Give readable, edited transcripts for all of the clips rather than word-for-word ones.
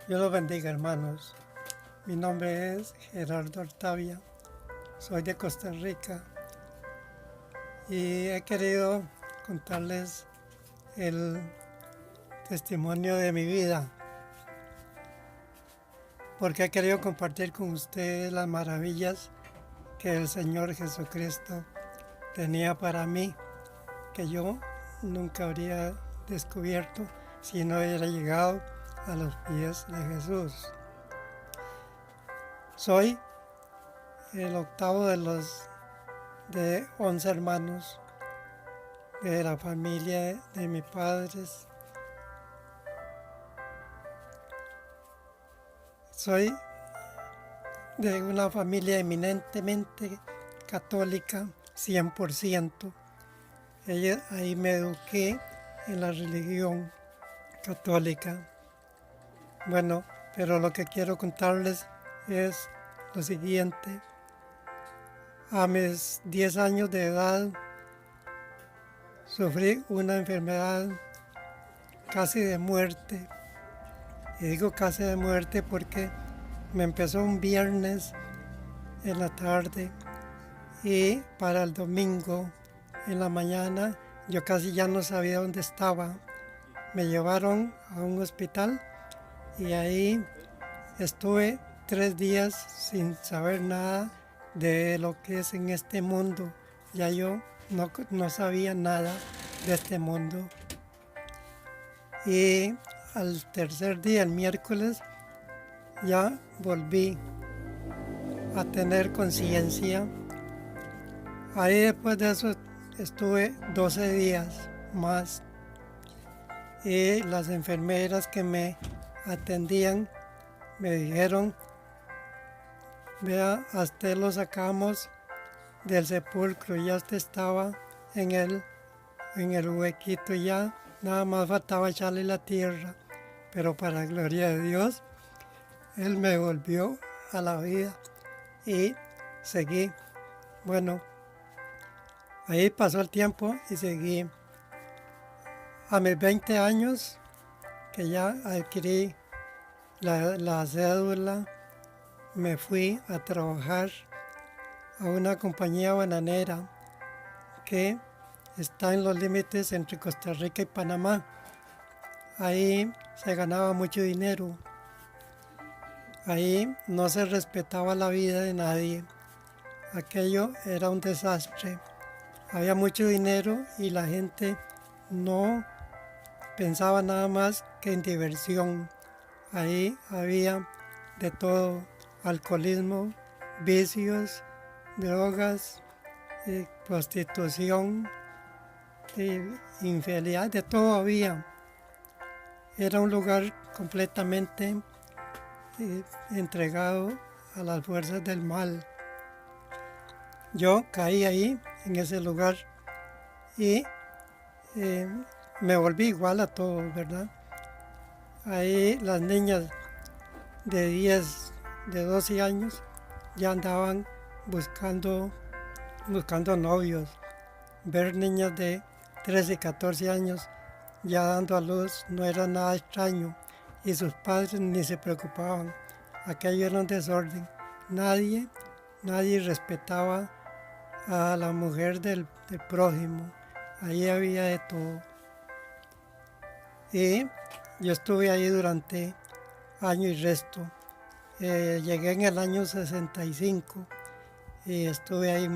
Dios los bendiga, hermanos. Mi nombre es Gerardo Artavia, soy de Costa Rica y he querido contarles el testimonio de mi vida, porque he querido compartir con ustedes las maravillas que el Señor Jesucristo tenía para mí, que yo nunca habría descubierto si no hubiera llegado a los pies de Jesús. Soy el octavo de 11 hermanos de la familia de mis padres. Soy de una familia eminentemente católica, 100%. Ahí me eduqué en la religión católica. Bueno, pero lo que quiero contarles es lo siguiente. A mis 10 años de edad sufrí una enfermedad casi de muerte. Y digo casi de muerte porque me empezó un viernes en la tarde y para el domingo en la mañana yo casi ya no sabía dónde estaba. Me llevaron a un hospital y ahí estuve 3 días sin saber nada de lo que es en este mundo. Ya yo no sabía nada de este mundo. Y al tercer día, el miércoles, ya volví a tener conciencia. Ahí después de eso estuve 12 días más. Y las enfermeras que me atendían me dijeron: vea, a usted lo sacamos del sepulcro, ya usted estaba en el huequito, ya nada más faltaba echarle la tierra. Pero para gloria de Dios, Él me volvió a la vida y seguí. Bueno, ahí pasó el tiempo y seguí. A mis 20 años, que ya adquirí la cédula, me fui a trabajar a una compañía bananera que está en los límites entre Costa Rica y Panamá. Ahí se ganaba mucho dinero. Ahí no se respetaba la vida de nadie. Aquello era un desastre. Había mucho dinero y la gente no pensaba nada más que en diversión. Ahí había de todo: alcoholismo, vicios, drogas, prostitución, infidelidad, de todo había. Era un lugar completamente entregado a las fuerzas del mal. Yo caí ahí, en ese lugar, y me volví igual a todos, ¿verdad? Ahí las niñas de 10, de 12 años ya andaban buscando novios. Ver niñas de 13 y 14 años ya dando a luz no era nada extraño y sus padres ni se preocupaban. Aquello era un desorden. Nadie respetaba a la mujer del prójimo. Ahí había de todo. Y yo estuve ahí durante año y resto. Llegué en el año 65 y estuve ahí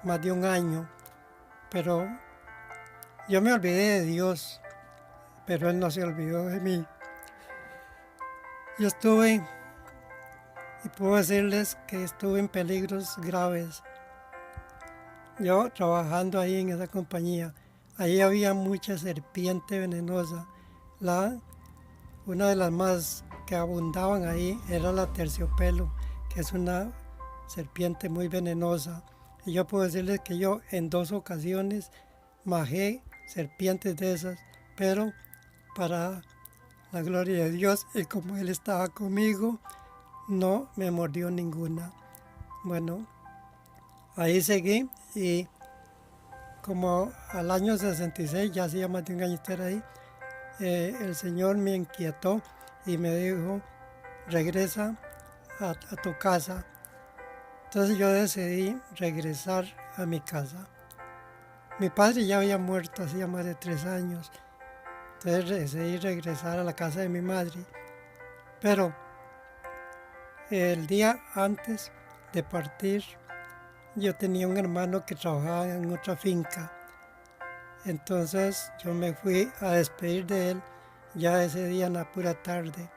más de un año, pero yo me olvidé de Dios, pero Él no se olvidó de mí. Yo estuve, y puedo decirles que estuve en peligros graves. Yo trabajando ahí en esa compañía, ahí había mucha serpiente venenosa. Una de las más que abundaban ahí era la terciopelo, que es una serpiente muy venenosa. Y yo puedo decirles que yo en 2 ocasiones majé serpientes de esas, pero para la gloria de Dios y como Él estaba conmigo, no me mordió ninguna. Bueno, ahí seguí y como al año 66, ya hacía más de un año estar ahí, el Señor me inquietó y me dijo regresa a tu casa. Entonces yo decidí regresar a mi casa. Mi padre ya había muerto hacía más de 3 años, entonces decidí regresar a la casa de mi madre. Pero el día antes de partir, yo tenía un hermano que trabajaba en otra finca. Entonces yo me fui a despedir de él ya ese día en la pura tarde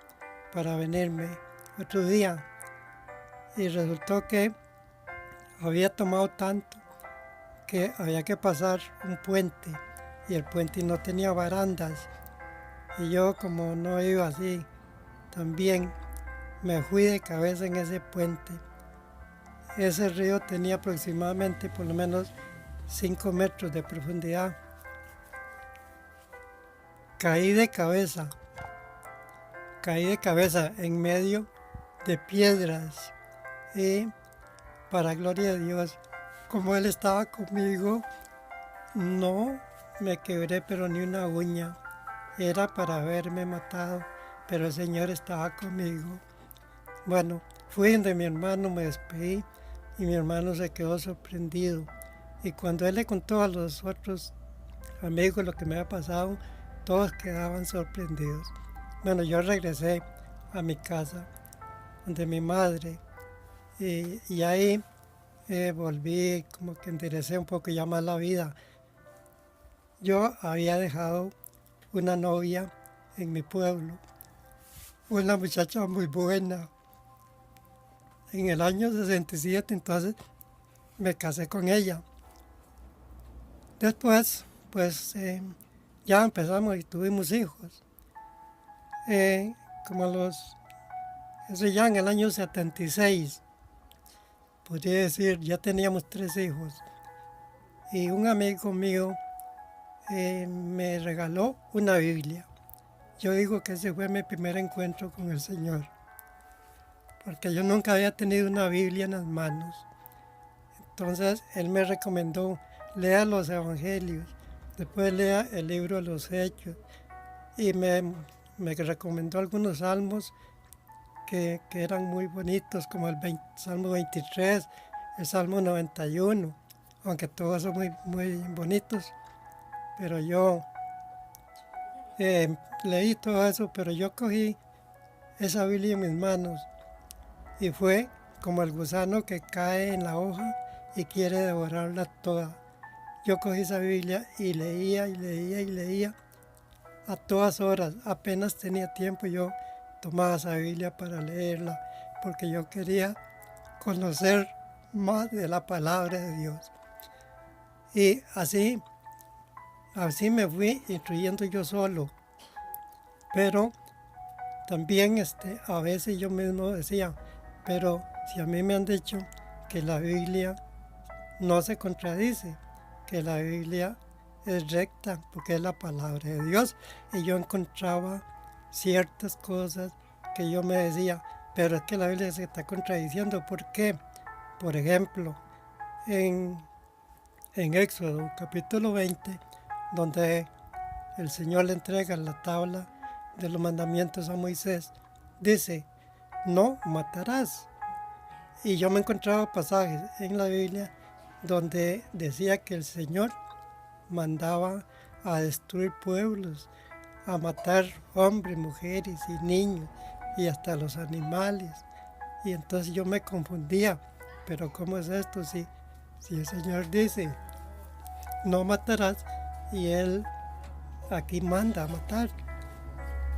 para venirme otro día. Y resultó que había tomado tanto que había que pasar un puente y el puente no tenía barandas. Y yo, como no iba así tan bien, me fui de cabeza en ese puente. Ese río tenía aproximadamente por lo menos 5 metros de profundidad. Caí de cabeza en medio de piedras y, para gloria de Dios, como Él estaba conmigo, no me quebré pero ni una uña. Era para haberme matado, pero el Señor estaba conmigo. Bueno, fui donde mi hermano, me despedí y mi hermano se quedó sorprendido. Y cuando él le contó a los otros amigos lo que me había pasado, todos quedaban sorprendidos. Bueno, yo regresé a mi casa, donde mi madre, y ahí volví, como que enderecé un poco ya más la vida. Yo había dejado una novia en mi pueblo, una muchacha muy buena. En el año 67, entonces me casé con ella. Después, pues ya empezamos y tuvimos hijos. Eso ya en el año 76, podría decir, ya teníamos 3 hijos. Y un amigo mío me regaló una Biblia. Yo digo que ese fue mi primer encuentro con el Señor, porque yo nunca había tenido una Biblia en las manos. Entonces él me recomendó, lea los Evangelios, después lea el libro de los Hechos, y me recomendó algunos salmos que eran muy bonitos, como el Salmo 23, el Salmo 91, aunque todos son muy, muy bonitos. Pero yo leí todo eso, pero yo cogí esa Biblia en mis manos y fue como el gusano que cae en la hoja y quiere devorarla toda. Yo cogí esa Biblia y leía y leía y leía a todas horas. Apenas tenía tiempo, yo tomaba esa Biblia para leerla, porque yo quería conocer más de la palabra de Dios. Y así me fui instruyendo yo solo. Pero también a veces yo mismo decía, pero si a mí me han dicho que la Biblia no se contradice, que la Biblia es recta porque es la palabra de Dios, y yo encontraba ciertas cosas que yo me decía, pero es que la Biblia se está contradiciendo. ¿Por qué? Por ejemplo, en Éxodo capítulo 20, donde el Señor le entrega la tabla de los mandamientos a Moisés, dice, no matarás. Y yo me encontraba pasajes en la Biblia donde decía que el Señor mandaba a destruir pueblos, a matar hombres, mujeres y niños y hasta los animales. Y entonces yo me confundía, pero ¿cómo es esto si el Señor dice no matarás y Él aquí manda a matar?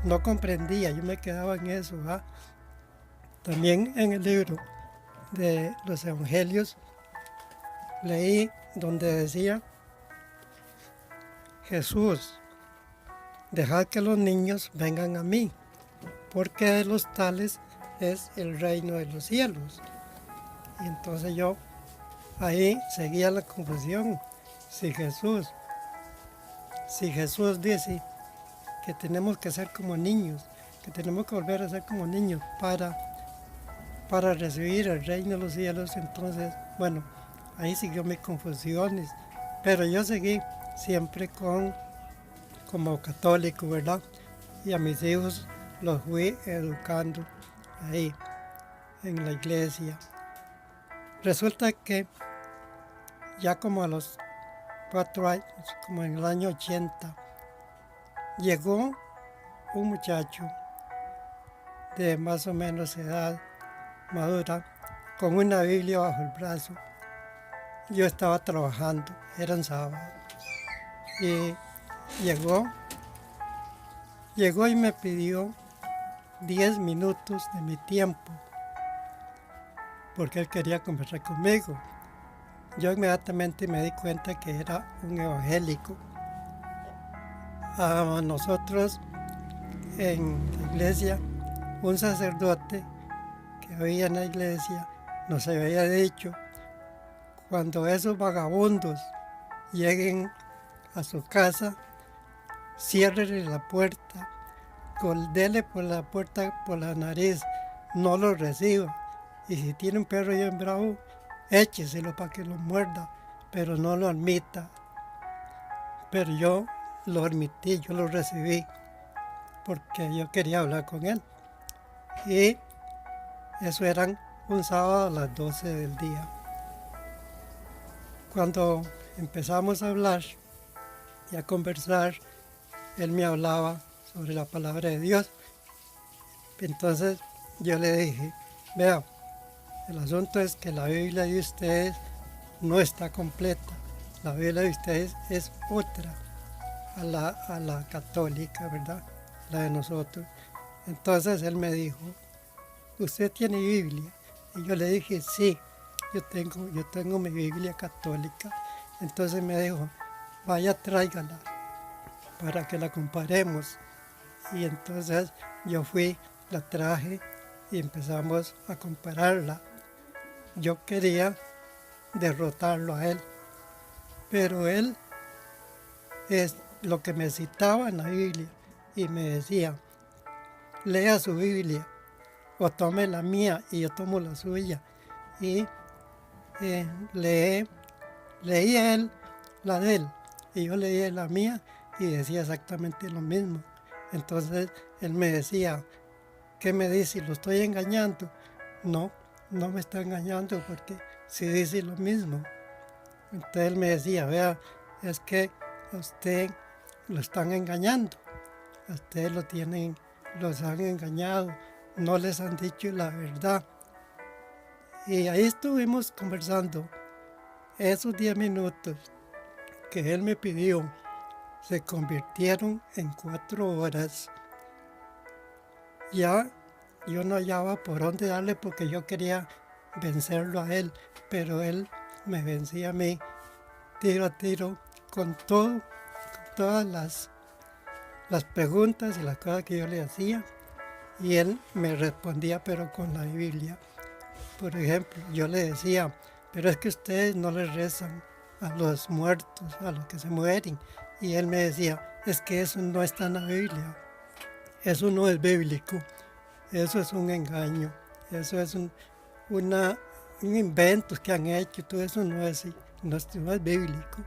No comprendía, yo me quedaba en eso. También en el libro de los Evangelios leí donde decía Jesús, dejad que los niños vengan a mí, porque de los tales es el reino de los cielos. Y entonces yo ahí seguía la confusión. Si Jesús dice que tenemos que ser como niños, que tenemos que volver a ser como niños para recibir el reino de los cielos, entonces, bueno, ahí siguió mis confusiones, pero yo seguí siempre como católico, ¿verdad? Y a mis hijos los fui educando ahí en la iglesia. Resulta que ya como a los 4 años, como en el año 80, llegó un muchacho de más o menos edad madura con una Biblia bajo el brazo. Yo estaba trabajando, era un sábado, y llegó y me pidió 10 minutos de mi tiempo, porque él quería conversar conmigo. Yo inmediatamente me di cuenta que era un evangélico. A nosotros en la iglesia, un sacerdote que había en la iglesia nos había dicho: cuando esos vagabundos lleguen a su casa, ciérrele la puerta, dele por la puerta por la nariz, no lo reciba. Y si tiene un perro bien bravo, écheselo para que lo muerda, pero no lo admita. Pero yo lo admití, yo lo recibí, porque yo quería hablar con él. Y eso eran un sábado a las 12 del día. Cuando empezamos a hablar y a conversar, él me hablaba sobre la palabra de Dios. Entonces yo le dije: vea, el asunto es que la Biblia de ustedes no está completa. La Biblia de ustedes es otra a la católica, ¿verdad? La de nosotros. Entonces él me dijo: ¿usted tiene Biblia? Y yo le dije: sí, yo tengo mi Biblia católica. Entonces me dijo: vaya, tráigala para que la comparemos. Y entonces yo fui, la traje y empezamos a compararla. Yo quería derrotarlo a él, pero él es lo que me citaba en la Biblia y me decía: lea su Biblia o tome la mía y yo tomo la suya. Y leía él la de él y yo leía la mía y decía exactamente lo mismo. Entonces él me decía: ¿qué me dice? ¿Lo estoy engañando? No, no me está engañando, porque si dice lo mismo. Entonces él me decía: vea, es que a usted lo están engañando, a usted los han engañado, no les han dicho la verdad. Y ahí estuvimos conversando. Esos 10 minutos que él me pidió se convirtieron en 4 horas. Ya yo no hallaba por dónde darle, porque yo quería vencerlo a él, pero él me vencía a mí tiro a tiro con todas las preguntas y las cosas que yo le hacía, y él me respondía pero con la Biblia. Por ejemplo, yo le decía: pero es que ustedes no le rezan a los muertos, a los que se mueren. Y él me decía: es que eso no está en la Biblia, eso no es bíblico, eso es un engaño, eso es un invento que han hecho, todo eso no es bíblico.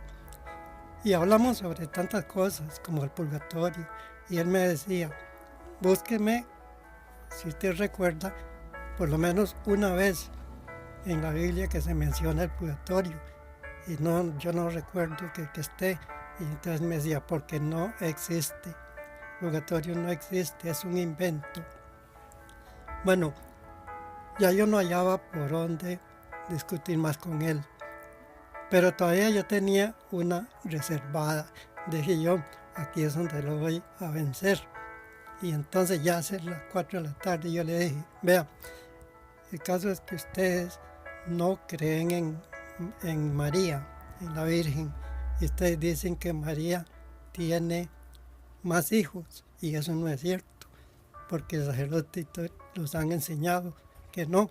Y hablamos sobre tantas cosas como el purgatorio, y él me decía: búsqueme, si usted recuerda, por lo menos una vez en la Biblia que se menciona el purgatorio. Y no, yo no recuerdo que esté. Y entonces me decía: porque no existe, el purgatorio no existe, es un invento. Bueno, ya yo no hallaba por dónde discutir más con él, pero todavía yo tenía una reservada. Dije yo: aquí es donde lo voy a vencer. Y entonces ya hace las 4 de la tarde yo le dije: vea, el caso es que ustedes no creen en María, en la Virgen, y ustedes dicen que María tiene más hijos, y eso no es cierto, porque los sacerdotes los han enseñado que no,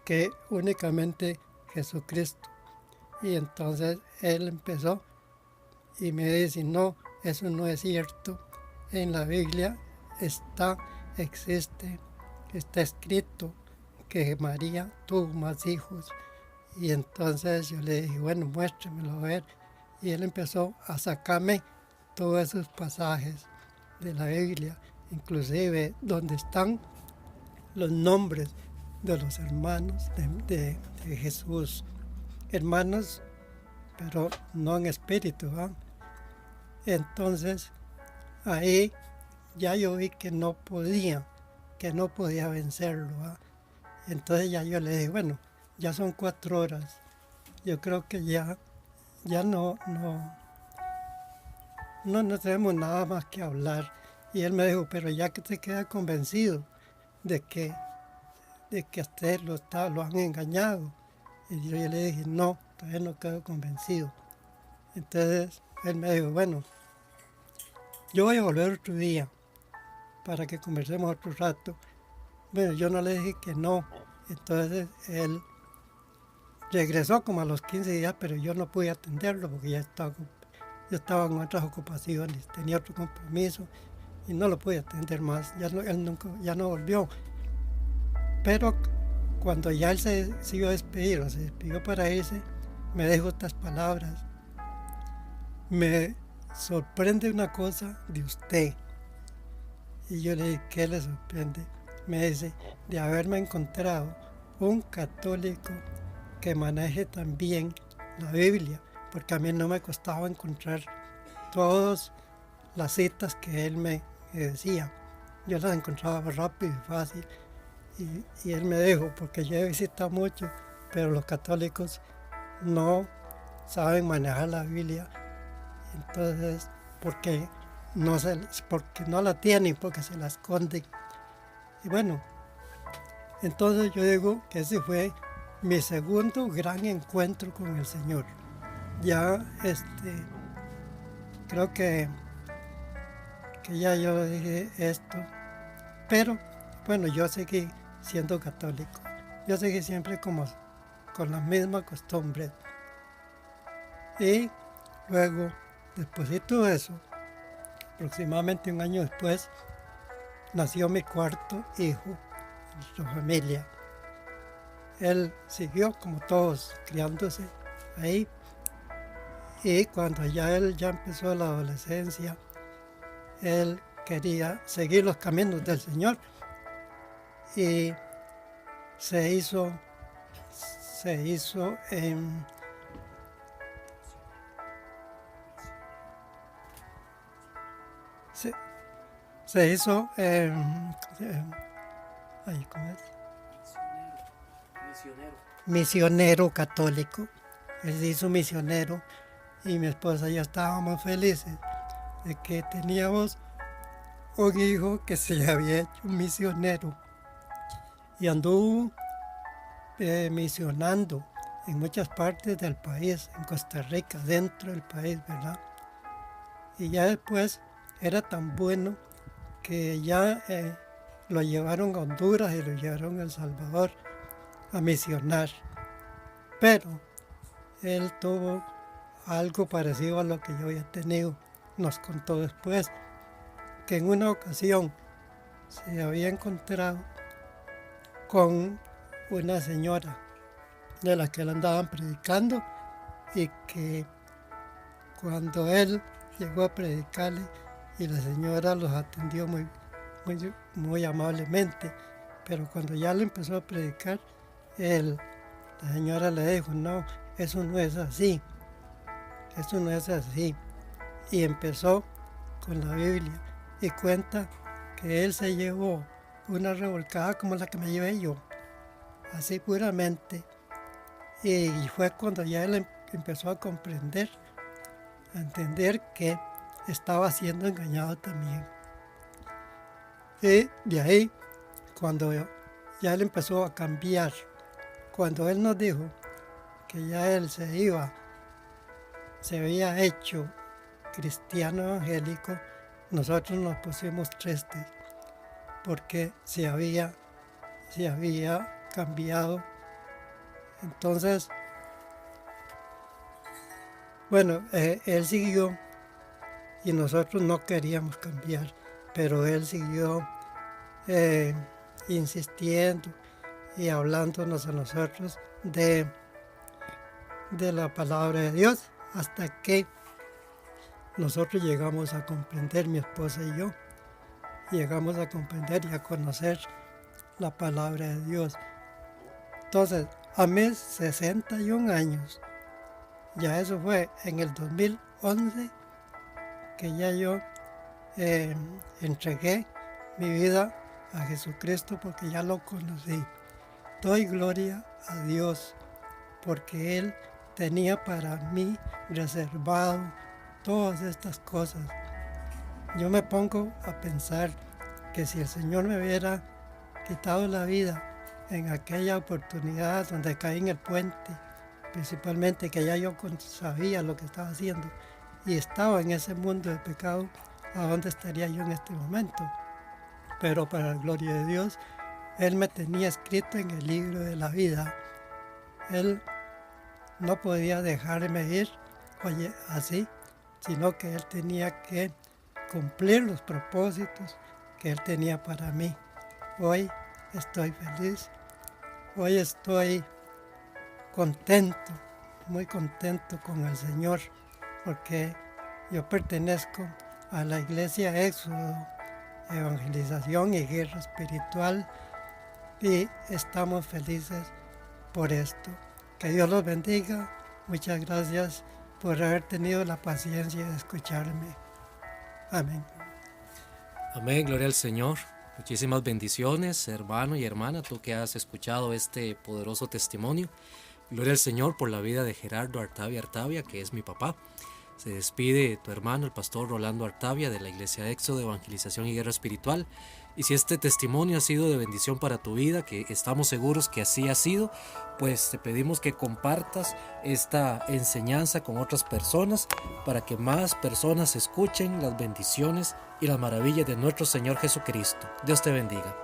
que únicamente Jesucristo. Y entonces él empezó y me dice: no, eso no es cierto, en la Biblia está escrito que María tuvo más hijos. Y entonces yo le dije: bueno, muéstremelo a ver. Y él empezó a sacarme todos esos pasajes de la Biblia, inclusive donde están los nombres de los hermanos de Jesús. Hermanos, pero no en espíritu, ¿va? Entonces, ahí ya yo vi que no podía vencerlo, ¿va? Entonces ya yo le dije, bueno, ya son 4 horas, yo creo que ya no tenemos nada más que hablar. Y él me dijo, pero ya que te queda convencido de que usted lo han engañado. Y yo le dije, no, todavía no quedo convencido. Entonces él me dijo, bueno, yo voy a volver otro día para que conversemos otro rato. Bueno, yo no le dije que no. Entonces él regresó como a los 15 días, pero yo no pude atenderlo porque yo estaba en otras ocupaciones, tenía otro compromiso y no lo pude atender más. Ya no volvió. Pero cuando ya él se iba a despedir, o se despidió para irse, me dijo estas palabras. Me sorprende una cosa de usted. Y yo le dije, ¿qué le sorprende? Me dice, de haberme encontrado un católico que maneje también la Biblia, porque a mí no me costaba encontrar todas las citas que él me decía. Yo las encontraba rápido y fácil. Y él me dijo, porque yo he visitado mucho, pero los católicos no saben manejar la Biblia. Entonces, porque no la tienen, porque se la esconden. Y bueno, entonces yo digo que ese fue mi segundo gran encuentro con el Señor. Ya creo que ya yo dije esto, pero bueno, yo seguí siendo católico. Yo seguí siempre con la misma costumbre. Y luego, después de todo eso, aproximadamente un año después, nació mi 4º hijo en nuestra familia. Él siguió, como todos, criándose ahí. Y cuando él ya empezó la adolescencia, él quería seguir los caminos del Señor. Y se hizo ¿cómo es? Misionero católico. Él se hizo misionero y mi esposa y yo estábamos felices de que teníamos un hijo que se había hecho un misionero y anduvo misionando en muchas partes del país, en Costa Rica, dentro del país, ¿verdad? Y ya después era tan bueno que ya lo llevaron a Honduras y lo llevaron a El Salvador a misionar. Pero él tuvo algo parecido a lo que yo había tenido. Nos contó después que en una ocasión se había encontrado con una señora de la que le andaban predicando y que cuando él llegó a predicarle y la señora los atendió muy amablemente, pero cuando ya le empezó a predicar, la señora le dijo, no, eso no es así, y empezó con la Biblia y cuenta que él se llevó una revolcada como la que me llevé yo, así puramente, y fue cuando ya él empezó a comprender, a entender que estaba siendo engañado también. Y de ahí, cuando ya él empezó a cambiar, cuando él nos dijo que ya él se había hecho cristiano evangélico, nosotros nos pusimos tristes porque se había cambiado. Entonces, bueno, él siguió y nosotros no queríamos cambiar, pero él siguió insistiendo y hablándonos a nosotros de la palabra de Dios, hasta que nosotros llegamos a comprender, mi esposa y yo, llegamos a comprender y a conocer la palabra de Dios. Entonces, a mis 61 años, ya eso fue en el 2011, que ya yo entregué mi vida a Jesucristo porque ya lo conocí. Doy gloria a Dios porque Él tenía para mí reservado todas estas cosas. Yo me pongo a pensar que si el Señor me hubiera quitado la vida en aquella oportunidad donde caí en el puente, principalmente que ya yo sabía lo que estaba haciendo y estaba en ese mundo de pecado, ¿a dónde estaría yo en este momento? Pero para la gloria de Dios, Él me tenía escrito en el libro de la vida. Él no podía dejarme ir, así, sino que Él tenía que cumplir los propósitos que Él tenía para mí. Hoy estoy feliz, hoy estoy contento, muy contento con el Señor, porque yo pertenezco a la Iglesia Éxodo, Evangelización y Guerra Espiritual, y estamos felices por esto. Que Dios los bendiga. Muchas gracias por haber tenido la paciencia de escucharme. Amén. Amén, gloria al Señor. Muchísimas bendiciones, hermano y hermana, tú que has escuchado este poderoso testimonio. Gloria al Señor por la vida de Gerardo Artavia, que es mi papá. Se despide tu hermano, el pastor Rolando Artavia, de la Iglesia Éxodo, Evangelización y Guerra Espiritual. Y si este testimonio ha sido de bendición para tu vida, que estamos seguros que así ha sido, pues te pedimos que compartas esta enseñanza con otras personas para que más personas escuchen las bendiciones y las maravillas de nuestro Señor Jesucristo. Dios te bendiga.